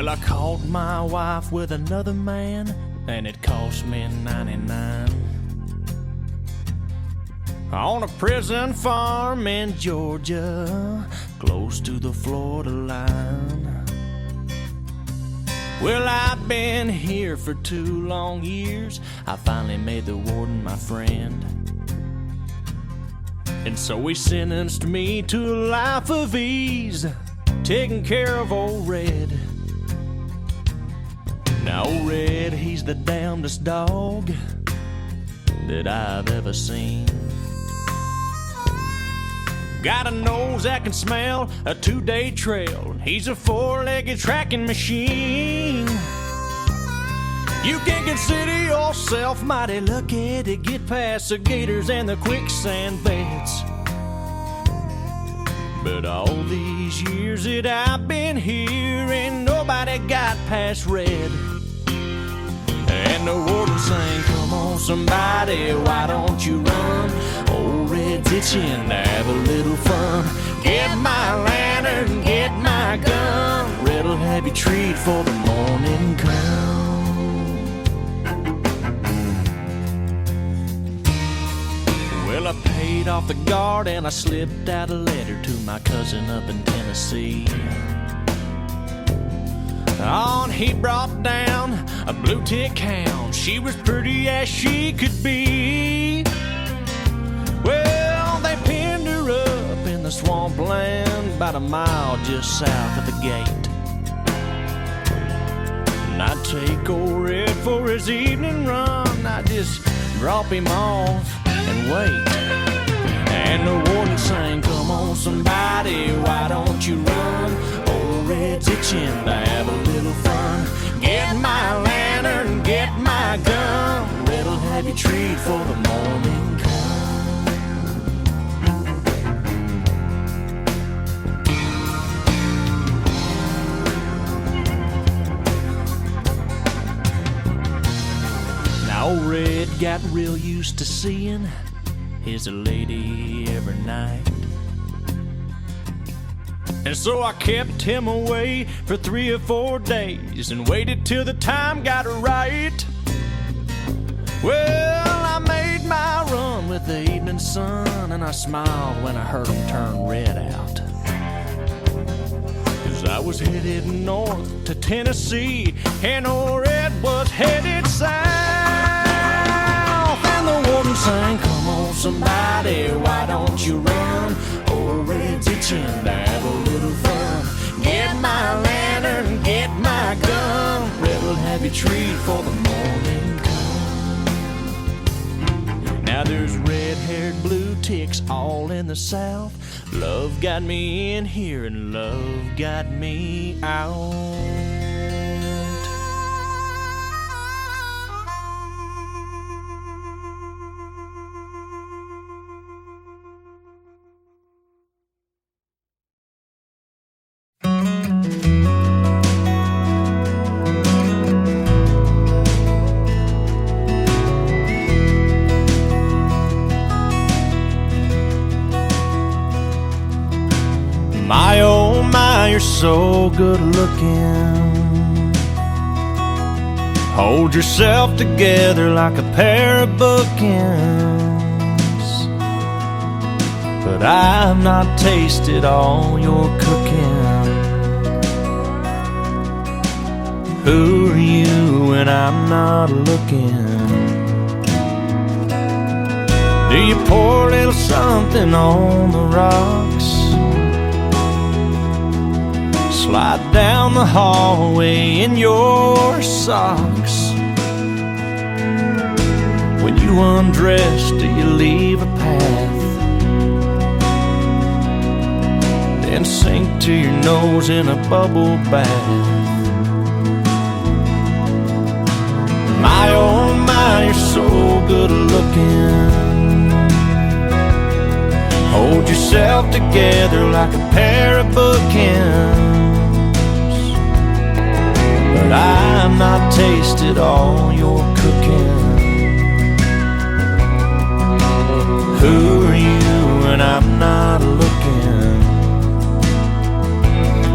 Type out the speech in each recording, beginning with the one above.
Well, I caught my wife with another man, and it cost me 99. On a prison farm in Georgia, close to the Florida line. Well, I've been here for 2 long years. I finally made the warden my friend, and so he sentenced me to a life of ease, taking care of old Red. Now old Red, he's the damnedest dog that I've ever seen. Got a nose that can smell a 2-day trail. He's a 4-legged tracking machine. You can consider yourself mighty lucky to get past the gators and the quicksand beds. But all these years that I've been here, ain't nobody got past Red. And the warden sang, come on somebody, why don't you run? Old Red's itching to have a little fun. Get my lantern, get my gun. Red'll have you treat for the morning come. Well, I paid off the guard and I slipped out a letter to my cousin up in Tennessee. On he brought down a blue tick hound. She was pretty as she could be. Well, they pinned her up in the swampland about a mile just south of the gate. And I'd take old Red for his evening run. I'd just drop him off and wait. And the warden sang, come on somebody, why don't you run? Old Red's itching to have a little fun. Get my lantern, get my gun. Red'll have you treat for the morning come. Now old Red got real used to seeing his lady every night. And so I kept him away for 3 or 4 days and waited till the time got right. Well, I made my run with the evening sun, and I smiled when I heard him turn Red out. 'Cause I was headed north to Tennessee, and old Red was headed south. And the warden sang, come on somebody, why don't you run? Old Red's itching to have a little fun. Get my lantern, get my gun. Red'll have you treat for the morning come. Now there's red-haired blue ticks all in the south. Love got me in here and love got me out. My oh my, you're so good looking. Hold yourself together like a pair of bookends. But I've not tasted all your cooking. Who are you when I'm not looking? Do you pour a little something on the rocks? Slide down the hallway in your socks. When you undress, do you leave a path? Then sink to your nose in a bubble bath. My oh my, you're so good looking. Hold yourself together like a pair of bookends. But I've not tasted all your cooking. Who are you when I'm not looking?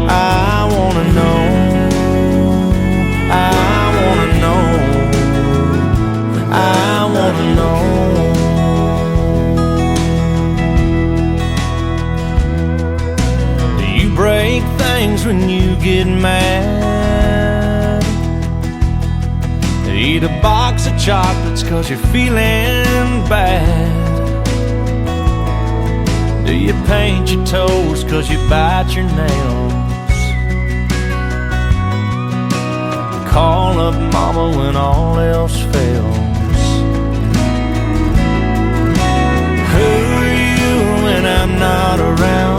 I wanna know. get mad. Eat a box of chocolates 'cause you're feeling bad. Do you paint your toes 'cause you bite your nails? Call up mama when all else fails. Who are you when I'm not around?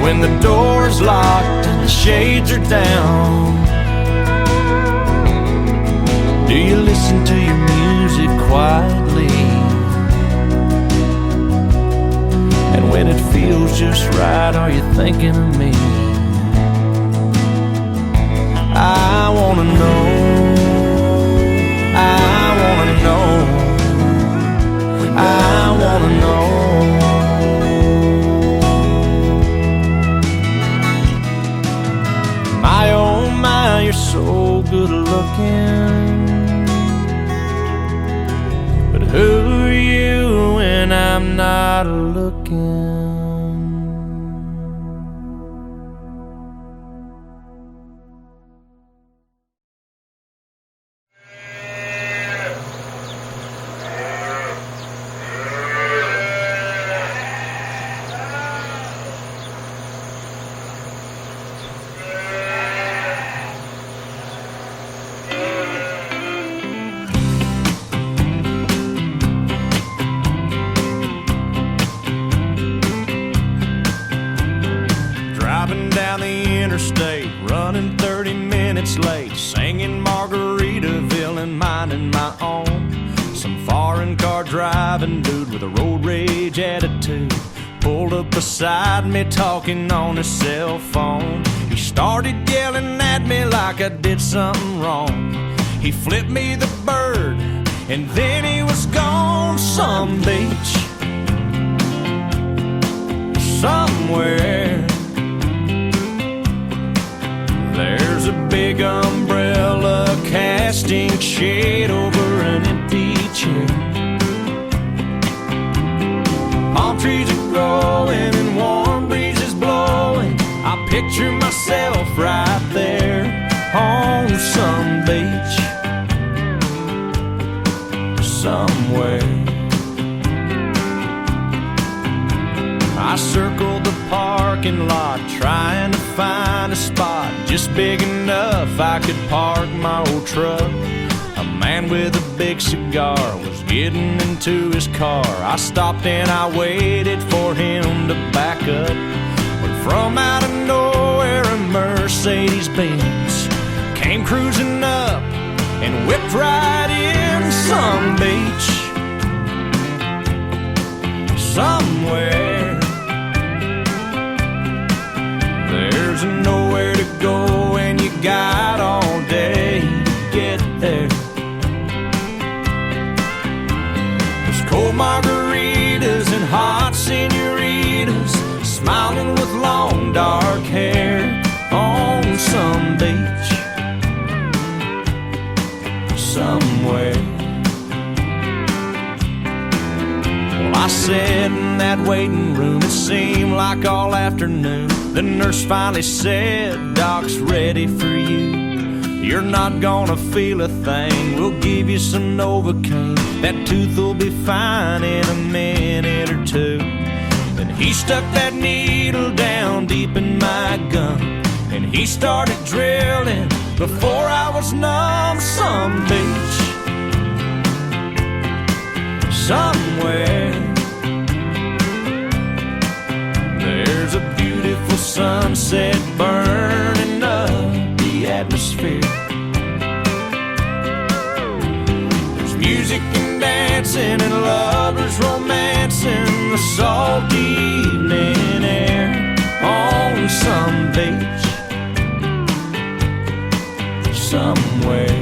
When the door's locked and the shades are down, do you listen to your music quietly? And when it feels just right, are you thinking of me? I wanna know, I wanna know, I wanna know. My oh my, you're so good looking, but who are you when I'm not looking? Interstate, running 30 minutes late, singing Margaritaville and minding my own. Some foreign car driving dude with a road rage attitude pulled up beside me talking on his cell phone. He started yelling at me like I did something wrong. He flipped me the bird and then he was gone. Some beach somewhere, there's a big umbrella casting shade over an empty chair. Palm trees are growing and warm breezes blowing. I picture myself right there on some beach somewhere. I circled the parking lot trying to find a spot just big enough I could park my old truck. A man with a big cigar was getting into his car. I stopped and I waited for him to back up, when from out of nowhere a Mercedes-Benz came cruising up and whipped right in. Some beach somewhere, there's nowhere to go and you got all day to get there. There's cold margaritas and hot senoritas smiling with long dark hair on some beach somewhere. Well, I sat in that waiting room, it seemed like all afternoon. The nurse finally said, "Doc's ready for you. You're not gonna feel a thing. We'll give you some Novocaine. That tooth will be fine in a minute or two." Then he stuck that needle down deep in my gum and he started drilling before I was numb. Some beach somewhere, there's a beautiful sunset burning up the atmosphere. There's music and dancing and lovers romancing the salty evening air on some beach somewhere.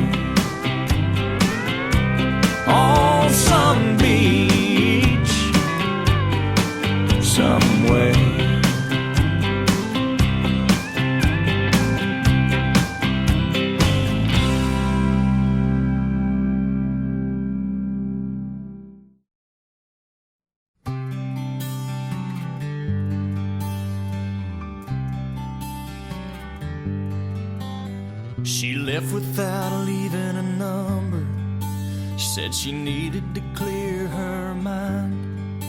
On some beach somewhere. She left without leaving a number. She said she needed to clear her mind.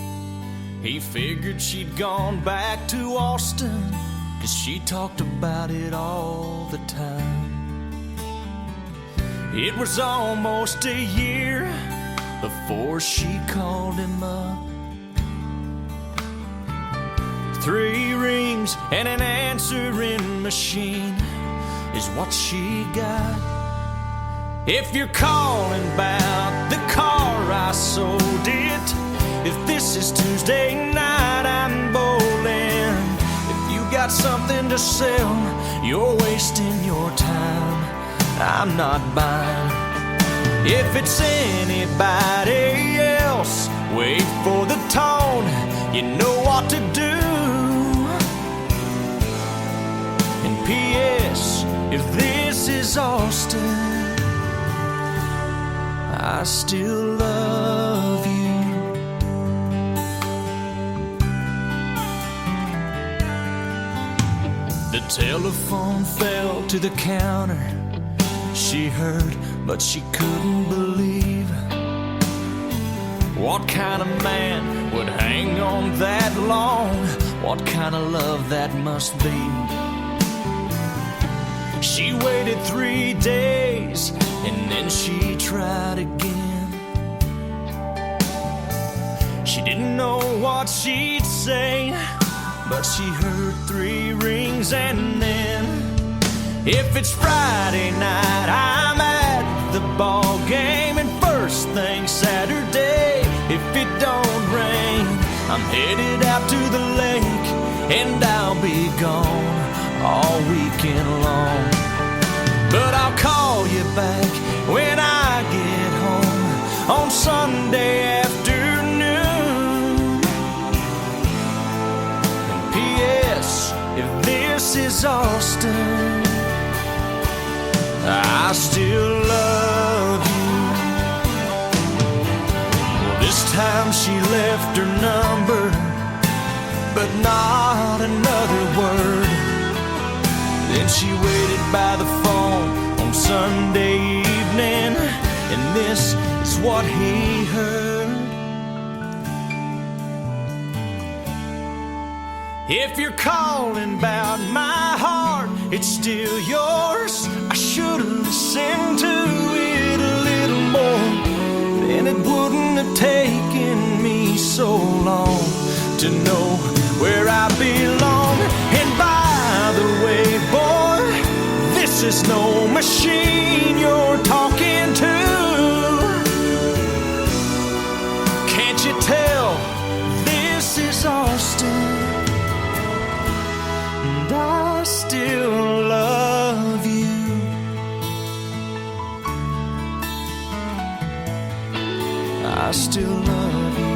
He figured she'd gone back to Austin, 'cause she talked about it all the time. It was almost a year before she called him up. 3 rings and an answering machine is what she got. If you're calling about the car I sold it, if this is Tuesday night I'm bowling, if you got something to sell, you're wasting your time, I'm not buying. If it's anybody else, wait for the tone, you know what to do. And P.S. if this is Austin, I still love you. The telephone fell to the counter. She heard, but she couldn't believe. What kind of man would hang on that long? What kind of love that must be? She waited 3 days and then she tried again. She didn't know what she'd say, but she heard 3 rings and then, if it's Friday night, I'm at the ball game, and first thing Saturday, if it don't rain, I'm headed out to the lake, and I'll be gone all weekend long. But I'll call you back when I get home on Sunday afternoon. And P.S. if this is Austin, I still love you. Well, this time she left her number, but not another word. Then she waited by the phone on Sunday evening, and this is what he heard. If you're calling about my heart, it's still yours. I should've listened to it a little more, then it wouldn't have taken me so long to know where I belong. And by the way, boy, this is no machine you're talking to. Can't you tell this is Austin? And I still love you. I still love you.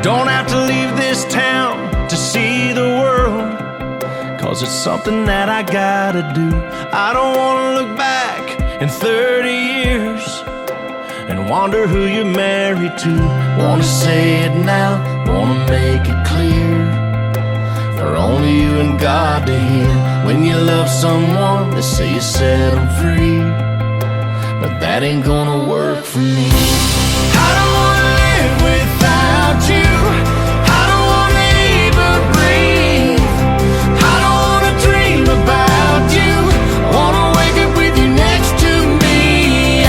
Don't have to leave this town to see the world, 'cause it's something that I gotta do. I don't wanna look back in 30 years and wonder who you're married to. Wanna say it now, wanna make it clear, for only you and God to hear. When you love someone, they say you set them free, but that ain't gonna work for me. I don't wanna live without you. I don't wanna even breathe. I don't wanna dream about you. I wanna wake up with you next to me.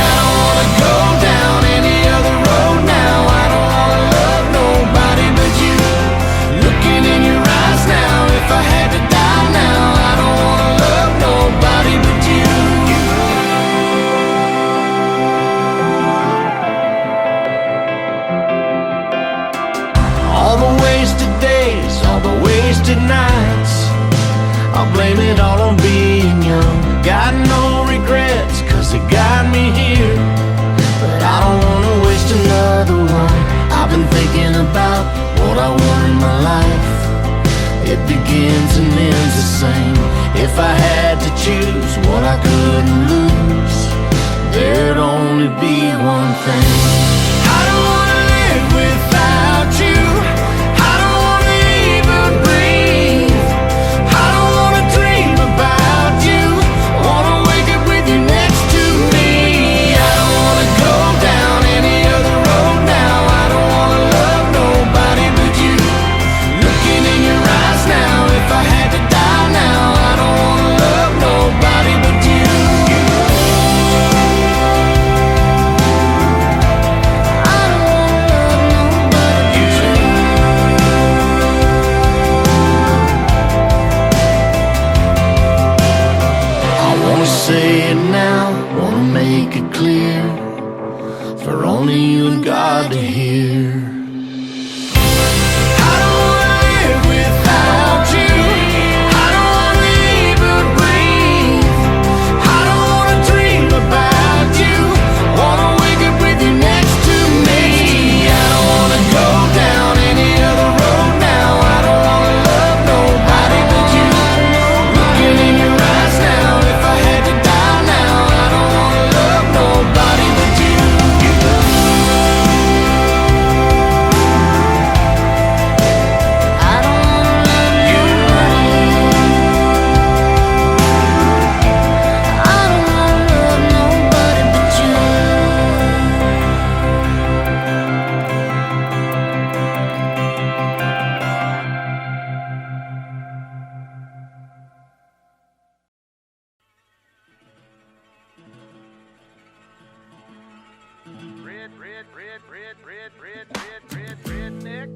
I don't wanna go down any other road now. I don't wanna love nobody but you. Looking in your eyes now, if I had to die now, I don't wanna love nobody but you. I'll blame it all on being young. Got no regrets, cause it got me here. But I don't wanna waste another one. I've been thinking about what I want in my life. It begins and ends the same. If I had to choose what I couldn't lose, there'd only be one thing. I don't wanna live without you. I don't wanna even breathe. I don't wanna dream about you. Wanna wake up with you next to me. I don't wanna go down any other road now. I don't wanna love nobody but you. Looking in your eyes now, if I had to die now, I don't wanna love nobody but you. Say it now, wanna make it clear for only you and God to hear. I don't wanna live without you. I don't wanna even breathe. I don't wanna dream about you. Wanna wake up with you next to me. I don't wanna go down any other road now. I don't wanna love nobody but you. Looking in your eyes now, if I had to die now, I don't wanna love nobody but you. I don't wanna love nobody. I don't wanna love nobody but you. Redneck.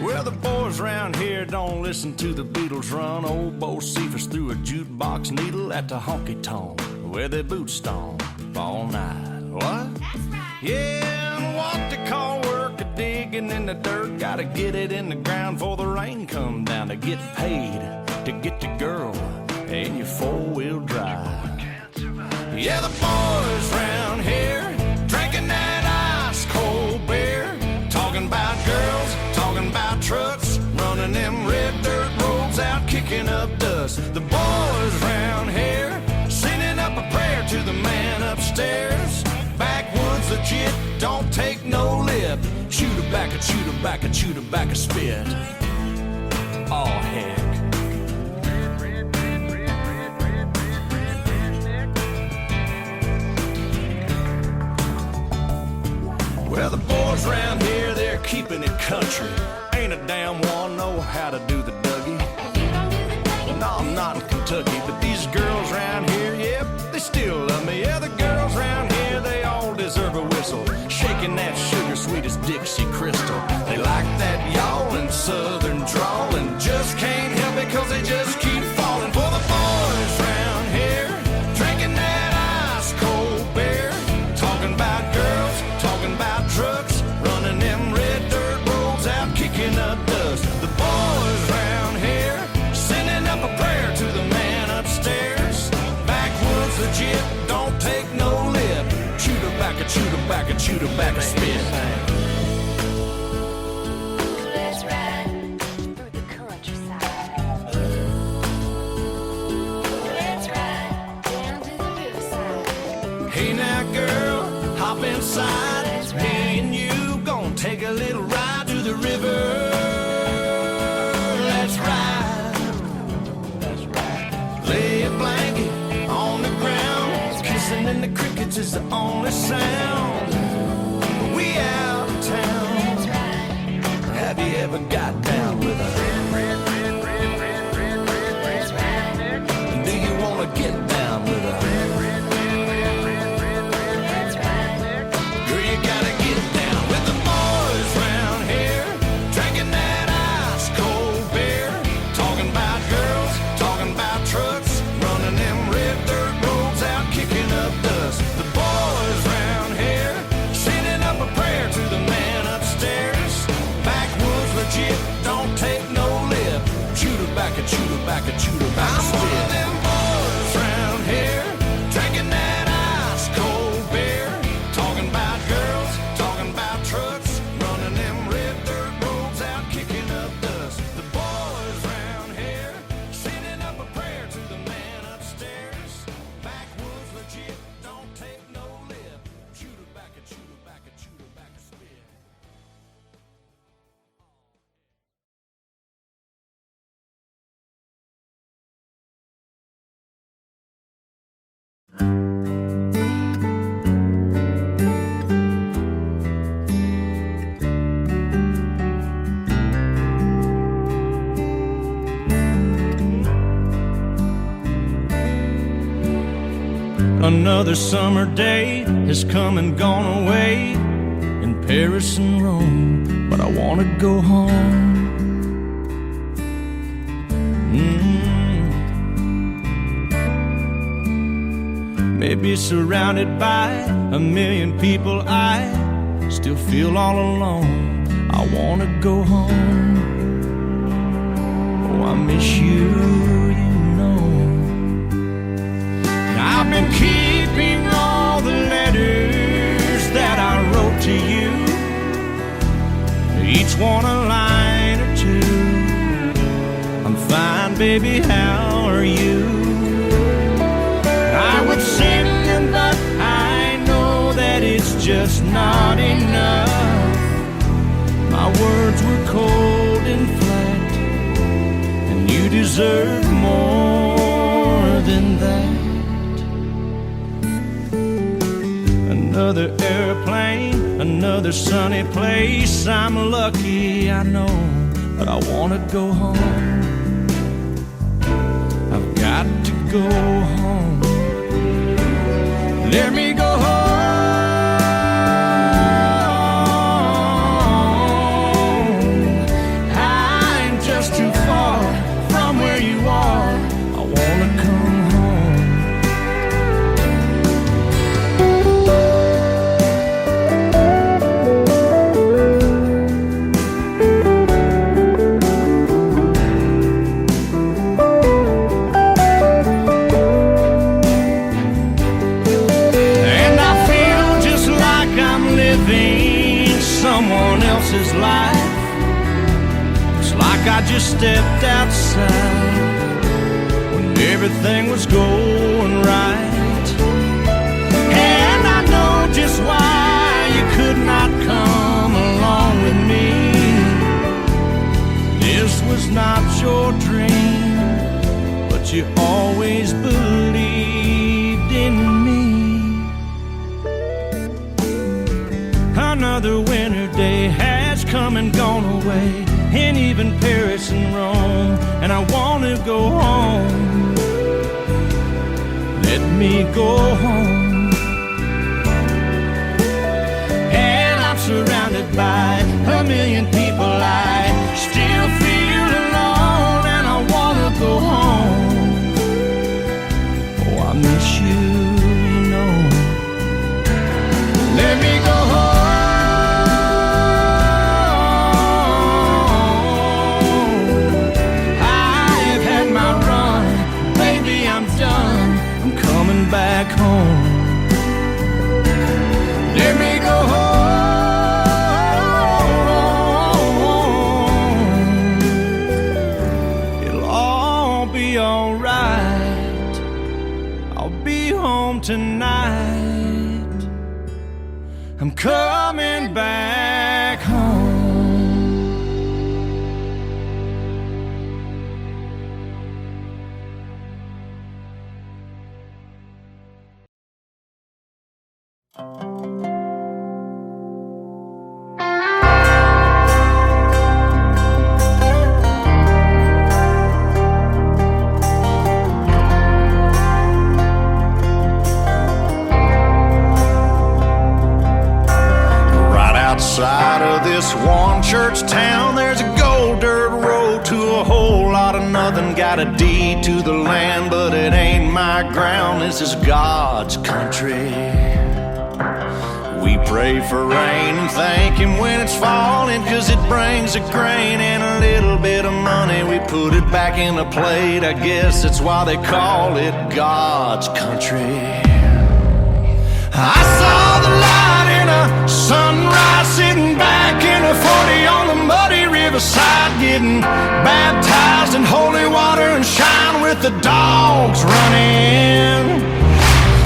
Well, the boys around here don't listen to the Beatles run. Old Bo Cephas threw a jukebox needle at the honky-tonk where they boot stomp all night. What? That's right. Yeah, and what they call work a digging in the dirt. Gotta get it in the ground before the rain come down to get paid, to get the girl in your four-wheel drive. Yeah, the boys round here drinking that ice-cold beer, talking about girls, talking about trucks, running them red dirt roads out, kicking up dust. The boys round here sending up a prayer to the man upstairs. Backwoods legit, don't take no lip. Shoot a back, a shoot a back, a shoot a back, a spit. Oh heck. Well, the boys around here, they're keeping it country. Ain't a damn one know how to do the Dougie. No, I'm not in Kentucky, but these girls around here, yep, they still love me. Yeah, the girls around here, they all deserve a whistle. Shaking that sugar sweet as Dixie Crystal. They like that yawling southern drawl and just can't help it cause they just keep falling for the boys around here. Drinking that ice cold beer, talking about girls, talking about trucks, running them red dirt roads out, kicking up dust. The boys round here sending up a prayer to the man upstairs. Backwoods legit, don't take no lip. Shoot a back, a shoot a back, a shoot a back, a spit. Let's ride through the countryside. Let's ride down to the riverside. Hey now girl, hop inside. Me and you gon' take a little ride to the river. Let's ride. That's right. Lay a blanket on the ground. Kissing in the crickets is the only sound. We out of town. Let's ride. Have you ever got down with a Let's ride. do you wanna get down with a Let's ride. girl, you gotta get down with the boys round tobacco, chew tobacco, chew tobacco spit. I'm one of them boys round here, drinking that ice cold beer, talking about girls, talking about trucks, running them red dirt roads out, kicking up dust. The boys round here, sending up a prayer to the man upstairs. Backwoods legit, don't take no lip. Chew tobacco, chew tobacco, chew tobacco spit. Another summer day has come and gone away in Paris and Rome, but I want to go home. Maybe surrounded by a million people, I still feel all alone. I want to go home. Oh, I miss you, you know. I've been keeping all the letters that I wrote to you, each one a line or two. I'm fine, baby, how are you? I would sing them, but I know that it's just not enough. My words were cold and flat, and you deserve more than that. Another airplane, another sunny place. I'm lucky, I know, but I want to go home. I've got to go home. Let me go home. I'm just too far from where you are. I want to come home. Someone else's life. It's like I just stepped outside when everything was going right. And I know just why you could not come along with me. This was not your dream, but you always believed in me. Another winter day has come and gone away, and even Paris and Rome, and I want to go home. Let me go home. And I'm surrounded by a million people. I still feel alone, and I want to go home. Oh, I miss you, you know. Let me go home. Back home. Let me go home. It'll all be alright. I'll be home tonight. I'm coming back home. Outside of this one church town, there's a gold dirt road to a whole lot of nothing. Got a deed to the land, but it ain't my ground. This is God's country. We pray for rain and thank Him when it's falling, 'cause it brings a grain and a little bit of money. We put it back in the plate, I guess that's why they call it God's country. I saw the light in a sunrise, sitting back in a 40 on the muddy riverside, getting baptized in holy water and shine with the dogs running.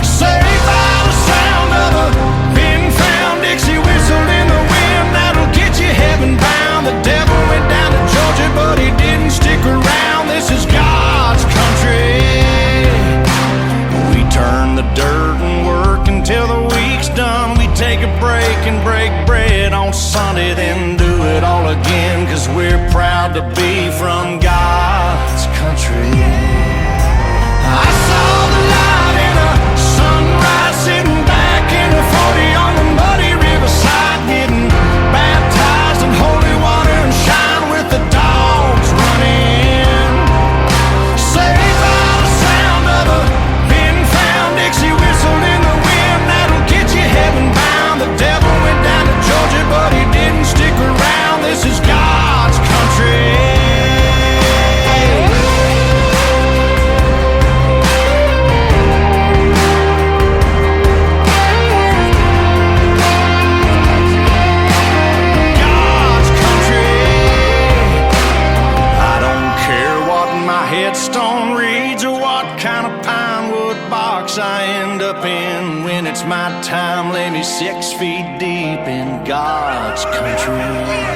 Saved by the sound of a pin-found Dixie whistle in the wind, that'll get you heaven bound. The devil went down to Georgia, but he didn't stick around. This is God's country. We turn the dirt and work until the week's done. We take a break and break bread on Sunday, then do it all again, 'cause we're proud to be from God's country. I saw the light in a sunrise, sitting back in a 40 on the muddy riverside, getting baptized in holy water and shine with the dogs running. Saved by the sound of a pin-found Dixie whistle in the wind, that'll get you heaven bound. The devil went down to Georgia, but he didn't stick around. This is God's country. Headstone reads or what kind of pine wood box I end up in. When it's my time, lay me 6 feet deep in God's country.